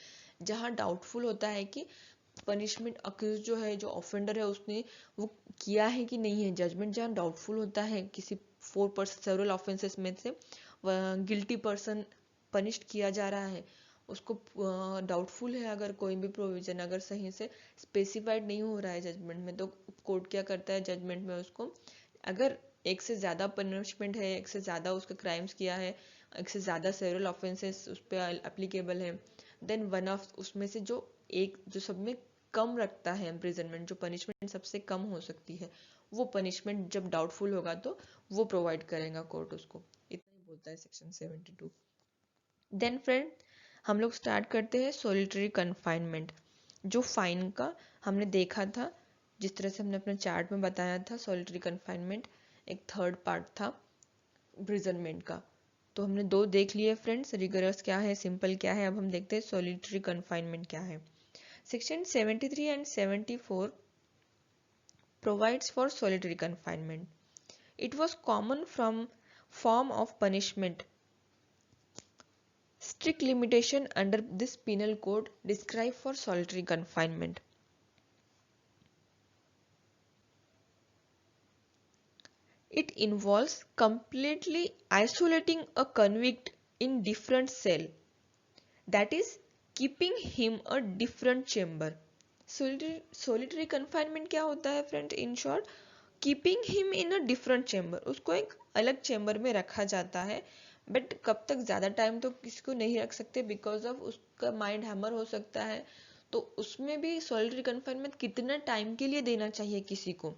जहाँ doubtful होता है कि पनिशमेंट अक्यूज जो है, जो ऑफेंडर है, उसने वो किया है कि नहीं है, जजमेंट जहाँ डाउटफुल होता है किसी 4% सेवरल ऑफेंसेस में से गिल्टी पर्सन पनिश्ड किया जा रहा है, उसको डाउटफुल है अगर कोई भी प्रोविजन अगर सही से स्पेसिफाइड नहीं हो रहा है जजमेंट में, तो कोर्ट क्या करता है जजमेंट में उसको, अगर एक से ज़्यादा पनिशमेंट है, एक से ज़्यादा उसका क्राइम्स किया है, एक से ज़्यादा सेवरल ऑफेंसेस उस पर अप्लीकेबल है, देन वन ऑफ उसमें से जो एक जो सब में कम रखता है इम्प्रिजनमेंट, जो पनिशमेंट सबसे कम हो सकती है, वो पनिशमेंट जब डाउटफुल होगा तो वो प्रोवाइड करेगा कोर्ट उसको। इतना ही बोलता है सेक्शन 72। देन फ्रेंड हम लोग स्टार्ट करते हैं सोलिटरी कन्फाइनमेंट। जो फाइन का हमने देखा था, जिस तरह से हमने अपने चार्ट में बताया था, सोलिटरी कन्फाइनमेंट एक थर्ड पार्ट था इम्प्रिजनमेंट का, तो हमने दो देख लिए फ्रेंड्स, रिगरस क्या है, सिंपल क्या है। अब हम देखते हैं सोलिटरी कन्फाइनमेंट क्या है। Section 73 and 74 provides for solitary confinement. It was common from form of punishment. Strict limitation under this penal code described for solitary confinement. It involves completely isolating a convict in different cell, that is keeping him a different chamber. Solitary confinement क्या होता है friend, in short keeping him in a different chamber, उसको एक अलग chamber में रखा जाता है, बट कब तक, ज़्यादा टाइम तो किसी को नहीं रख सकते बिकॉज ऑफ उसका माइंड हैमर हो सकता है, तो उसमें भी सॉलिटरी कन्फाइनमेंट कितना टाइम के लिए देना चाहिए किसी को,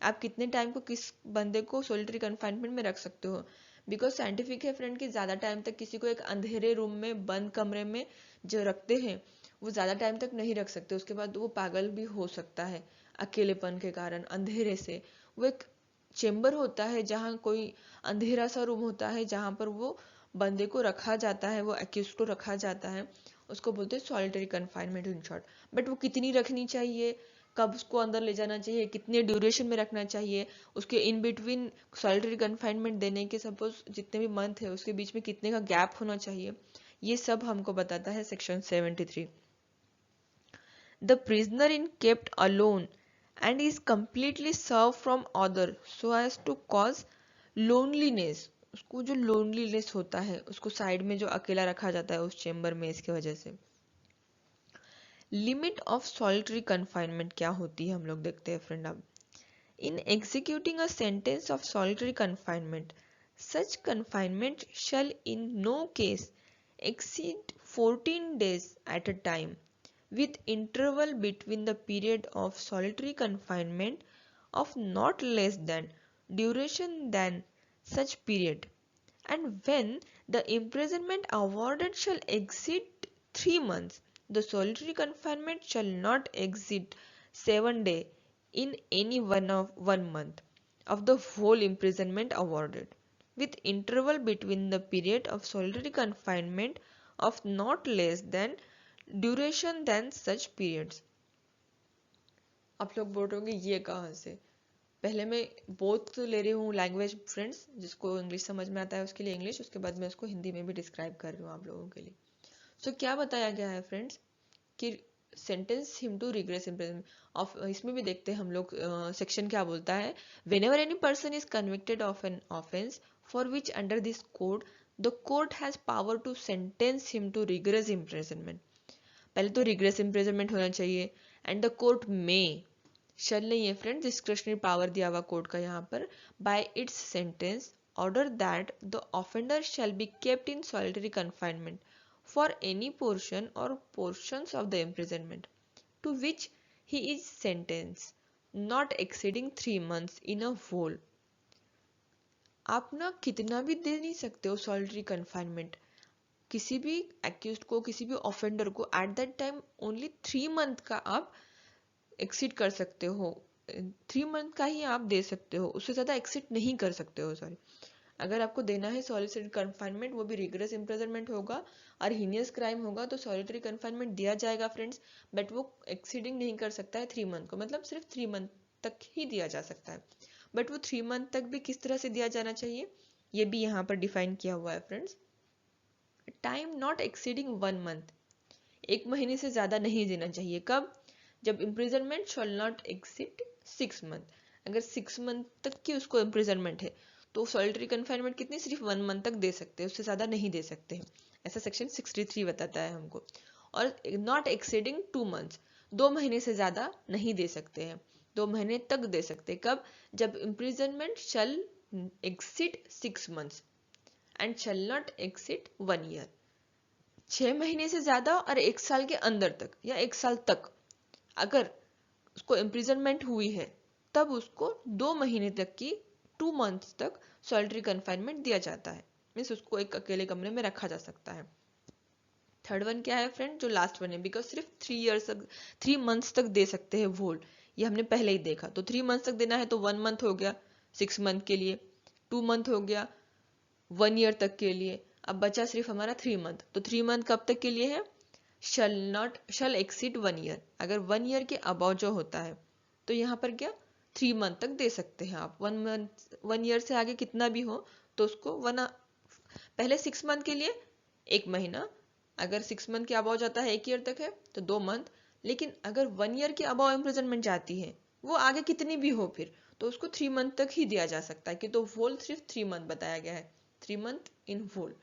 आप कितने टाइम को किस बंदे को सॉलिटरी कन्फाइनमेंट में रख सकते हो, बिकॉज साइंटिफिक है फ्रेंड कि ज़्यादा टाइम तक किसी को एक अंधेरे रूम में बंद कमरे में जो रखते हैं वो ज़्यादा टाइम तक नहीं रख सकते, उसके बाद वो पागल भी हो सकता है अकेलेपन के कारण, अंधेरे से। वो एक चेम्बर होता है जहाँ कोई अंधेरा सा रूम होता है जहाँ पर वो बंदे को रखा जाता है, वो एक्यूज को रखा जाता है, उसको बोलते हैं solitary confinement in short. But वो कितनी रखनी चाहिए, कब उसको अंदर ले जाना चाहिए, कितने ड्यूरेशन में रखना चाहिए, उसके इन बिटवीन सॉलिटरी कन्फाइनमेंट देने के सपोज जितने भी मंथ है उसके बीच में कितने का गैप होना चाहिए, ये सब हमको बताता है section 73। The prisoner is kept alone and is completely served from other so as to cause loneliness। उसको जो loneliness होता है उसको साइड में जो अकेला रखा जाता है उस चेम्बर में, इसके वजह से। लिमिट ऑफ सॉलिटरी कन्फाइनमेंट क्या होती है हम लोग देखते हैं फ्रेंड। अब in executing a sentence of solitary confinement such confinement shall in no case exceed 14 days at a time with interval between the period of solitary confinement of not less than duration than such period, and when the imprisonment awarded shall exceed 3 months, the solitary confinement shall not exceed 7 days in any one month of the whole imprisonment awarded, with interval between the period of solitary confinement of not less than duration than such periods. आप लोग बोलोगे ये कहाँ से? पहले मैं both ले रही हूँ लैंग्वेज फ्रेंड्स, जिसको इंग्लिश समझ में आता है उसके लिए इंग्लिश, उसके बाद मैं उसको हिंदी में भी डिस्क्राइब कर रही हूँ आप लोगों के लिए. सो क्या बताया गया है फ्रेंड्स कि sentence him to rigorous imprisonment of, इसमें भी देखते हैं हम लोग सेक्शन क्या बोलता है. Whenever any person is convicted of an offence for which under this code the court has power to sentence him to rigorous imprisonment. पहले तो रिग्रेस इम्प्रिजनमेंट होना चाहिए, एंड द कोर्ट में, शल नहीं है फ्रेंड, डिस्क्रिशनरी पावर दिया हुआ court का यहाँ पर, bye it's sentence order that the offender shall be kept in solitary confinement for any portion or portions of the imprisonment to which he is sentenced, not exceeding 3 months in a whole. आप ना कितना भी दे नहीं सकते हो solitary confinement किसी भी accused को, किसी भी ऑफेंडर को. At that time only 3 month का आप एक्सीड कर सकते हो, 3 मंथ का ही आप दे सकते हो, उससे ज़्यादा एक्सीड नहीं कर सकते हो. सॉरी, अगर आपको देना है सॉलिटरी कन्फाइनमेंट, वो भी रिगरस इम्प्रिजनमेंट होगा और हीनियस क्राइम होगा, तो सॉलिटरी कन्फाइनमेंट दिया जाएगा फ्रेंड्स, बट वो एक्सीडिंग नहीं कर सकता है 3 मंथ को, मतलब सिर्फ 3 मंथ तक ही दिया जा सकता है. बट वो 3 मंथ तक भी किस तरह से दिया जाना चाहिए, ये भी यहाँ पर डिफाइन किया हुआ है friends. Time not exceeding 1 month, 1 महीने से ज़्यादा नहीं देना चाहिए. कब? जब imprisonment shawl not exceed 6 month. अगर 6 मंथ तक की उसको इम्प्रिजनमेंट है तो सॉलिटरी कन्फाइनमेंट कितनी, सिर्फ 1 मंथ तक दे सकते हैं, उससे ज़्यादा नहीं दे सकते हैं. ऐसा सेक्शन 63 बताता है हमको. और नॉट एक्सीडिंग 2 मंथ्स, 2 महीने से ज़्यादा नहीं दे सकते हैं, 2 महीने तक दे सकते हैं. कब? जब imprisonment shall exceed 6 months and shall not exceed 1 year. 6 महीने से ज़्यादा और 1 साल के अंदर तक या 1 साल तक अगर उसको इम्प्रिजनमेंट हुई है, तब उसको 2 महीने तक की, 2 मंथ्स तक सॉलिटरी कन्फाइनमेंट दिया जाता है. मीन्स उसको एक अकेले कमरे में रखा जा सकता है. थर्ड वन क्या है फ्रेंड, जो लास्ट वन है, बिकॉज सिर्फ 3 ईयर्स तक, 3 मंथ्स तक दे सकते हैं वोल, ये हमने पहले ही देखा. तो 3 मंथ्स तक देना है तो 1 मंथ हो गया 6 मंथ के लिए, 2 मंथ हो गया 1 ईयर तक के लिए, अब बचा सिर्फ हमारा 3 मंथ. तो 3 मंथ कब तक के लिए है? शल एक्सीड 1 ईयर. अगर 1 ईयर के अबाउ जो होता है तो यहाँ पर क्या 3 मंथ तक दे सकते हैं आप. 1 ईयर से आगे कितना भी हो तो उसको पहले 6 मंथ के लिए 1 महीना, अगर 6 मंथ के अबाउ जाता है 1 ईयर तक है तो 2 मंथ. लेकिन अगर 1 ईयर के अबाउ इम्प्रिजनमेंट जाती है, वो आगे कितनी भी हो फिर, तो उसको 3 मंथ तक ही दिया जा सकता है. कि तो वोल सिर्फ 3 मंथ बताया गया है, 3 मंथ इन वोल,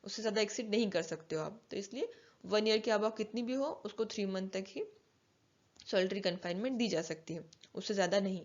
उससे ज़्यादा एक्सीड नहीं कर सकते हो आप. तो इसलिए 1 ईयर के अबाउ कितनी भी हो उसको 3 मंथ तक ही सॉलिटरी कन्फाइनमेंट दी जा सकती है, उससे ज़्यादा नहीं.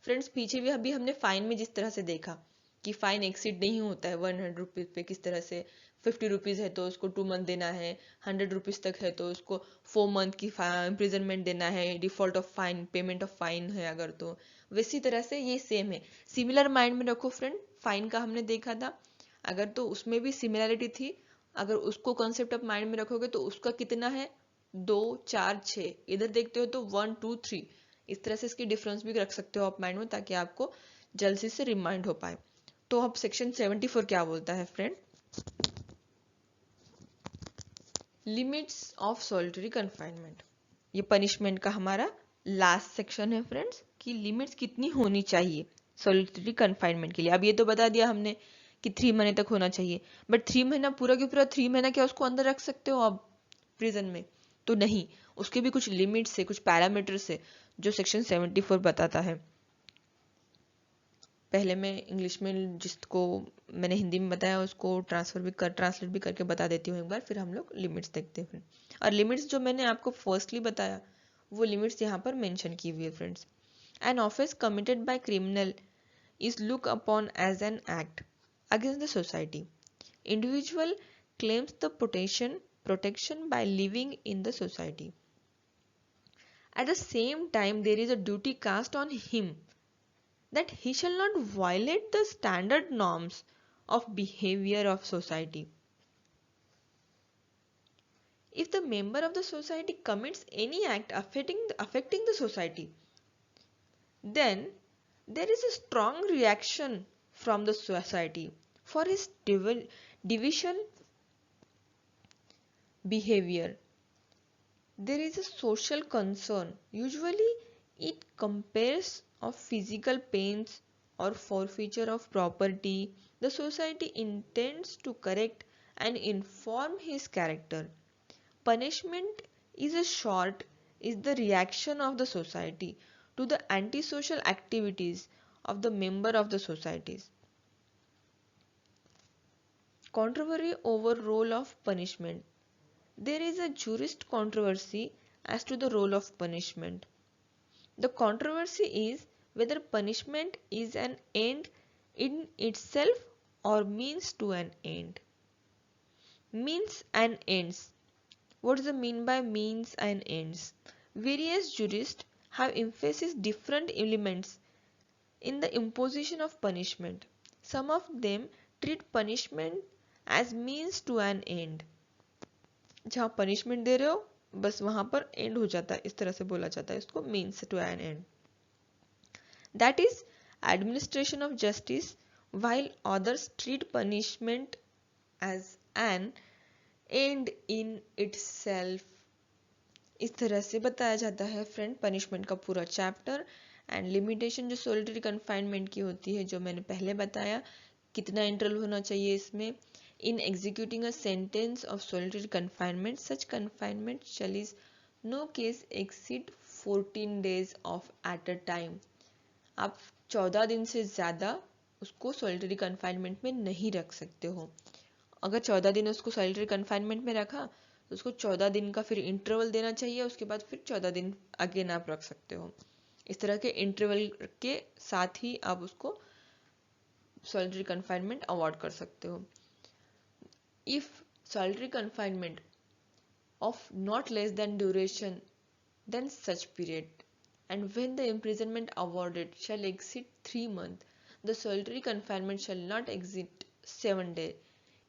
फ्रेंड्स, पीछे भी अभी हमने फाइन में जिस तरह से देखा कि फाइन एक्सीड नहीं होता है 100 रुपीज़ पे, किस तरह से 50 रुपीज़ है तो उसको 2 मंथ देना है, 100 रुपीज़ तक है तो उसको 4 मंथ की इम्प्रिजनमेंट देना है, default of fine, payment of fine है अगर, तो वैसी तरह से ये सेम है. सिमिलर माइंड में रखो फ्रेंड, फाइन का हमने देखा था, अगर तो उसमें भी सिमिलरिटी थी, अगर उसको कॉन्सेप्ट ऑफ माइंड में रखोगे तो उसका कितना है 2 4 6, इधर देखते हो तो 1 2 3, इस तरह से इसकी डिफरेंस भी रख सकते हो आप माइंड में, ताकि आपको जल्दी से रिमाइंड हो पाए. तो अब सेक्शन 74 क्या बोलता है friend, limits of solitary confinement. ये पनिशमेंट का हमारा लास्ट सेक्शन है फ्रेंड्स, कि लिमिट्स कितनी होनी चाहिए सॉलिटरी कन्फाइनमेंट के लिए. अब ये तो बता दिया हमने कि 3 महीने तक होना चाहिए, बट 3 महीना पूरा के पूरा 3 महीना क्या उसको अंदर रख सकते हो आप प्रिजन में? तो नहीं, उसके भी कुछ लिमिट्स है, कुछ पैरामीटर्स है जो सेक्शन 74 बताता है. पहले मैं इंग्लिश में जिसको मैंने हिंदी में बताया उसको ट्रांसलेट भी करके बता देती हूँ एक बार, फिर हम लोग लिमिट्स देखते हैं. और लिमिट्स जो मैंने आपको फर्स्टली बताया वो लिमिट्स यहाँ पर मेंशन की हुई है friends. An offence committed by criminal is looked upon as an act against the society. Individual claims the protection by living in the society. At the same time, there is a duty cast on him that he shall not violate the standard norms of behavior of society. If the member of the society commits any act affecting the society, then there is a strong reaction from the society for his division behavior. There is a social concern. Usually it compares of physical pains or forfeiture of property. The society intends to correct and inform his character. Punishment is the reaction of the society to the antisocial activities of the member of the societies. Controversy over role of punishment. There is a jurist controversy as to the role of punishment. The controversy is whether punishment is an end in itself or means to an end. Means and ends. What does it mean by means and ends? Various jurists have emphasized different elements in the imposition of punishment. Some of them treat punishment as means to an end. जहाँ punishment दे रहे हो बस वहां पर and हो जाता है, इस तरह से बोला जाता है इसको means to an end. That is administration of justice, while others treat punishment as an end in itself. इस तरह से बताया जाता है फ्रेंड पनिशमेंट का पूरा चैप्टर. एंड लिमिटेशन जो सोलिटरी कन्फाइनमेंट की होती है, जो मैंने पहले बताया, कितना इंटरवल होना चाहिए इसमें. In executing a sentence of solitary confinement, such confinement shall is no case exceed 14 days of at a time. आप 14 दिन से ज़्यादा उसको solitary confinement में नहीं रख सकते हो. अगर 14 दिन उसको solitary confinement में रखा तो उसको 14 दिन का फिर इंटरवल देना चाहिए, उसके बाद फिर 14 दिन अगेन आप रख सकते हो. इस तरह के इंटरवल के साथ ही आप उसको solitary confinement अवॉर्ड कर सकते हो. If solitary confinement of not less than duration than such period, and when the imprisonment awarded shall exceed 3 months, the solitary confinement shall not exceed 7 days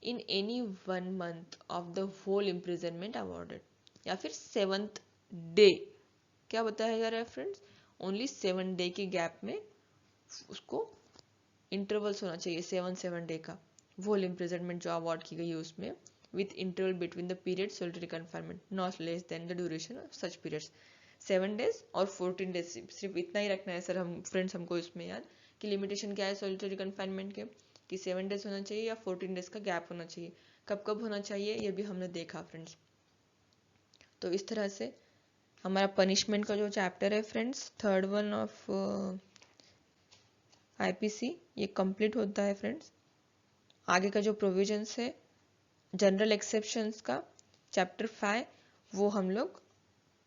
in any 1 month of the whole imprisonment awarded. या फिर 7th day क्या बताया जा रहा है friends, only 7 day के gap में उसको इंटरवल्स होना चाहिए 7 डे का. whole imprisonment जो अवार्ड की गई है उसमें with interval between the period solitary confinement not less than the duration of such periods. 7 days और 14 days, सिर्फ इतना ही रखना है सर हम फ्रेंड्स हमको इसमें याद कि लिमिटेशन क्या है solitary confinement के, कि 7 days होना चाहिए या 14 days का गैप होना चाहिए. कब कब होना चाहिए ये भी हमने देखा फ्रेंड्स. तो इस तरह से हमारा पनिशमेंट का जो चैप्टर है friends, third one of IPC, ये कंप्लीट होता है फ्रेंड्स. आगे का जो प्रोविजंस है जनरल एक्सेप्शंस का चैप्टर 5 वो हम लोग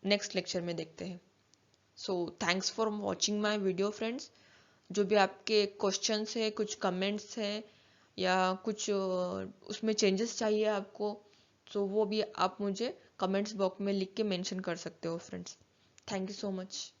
नेक्स्ट लेक्चर में देखते हैं. So thanks for watching my video friends. जो भी आपके क्वेश्चंस है, कुछ कमेंट्स हैं या कुछ उसमें चेंजेस चाहिए आपको, तो वो भी आप मुझे कमेंट्स बॉक्स में लिख के मेंशन कर सकते हो friends. Thank you so much.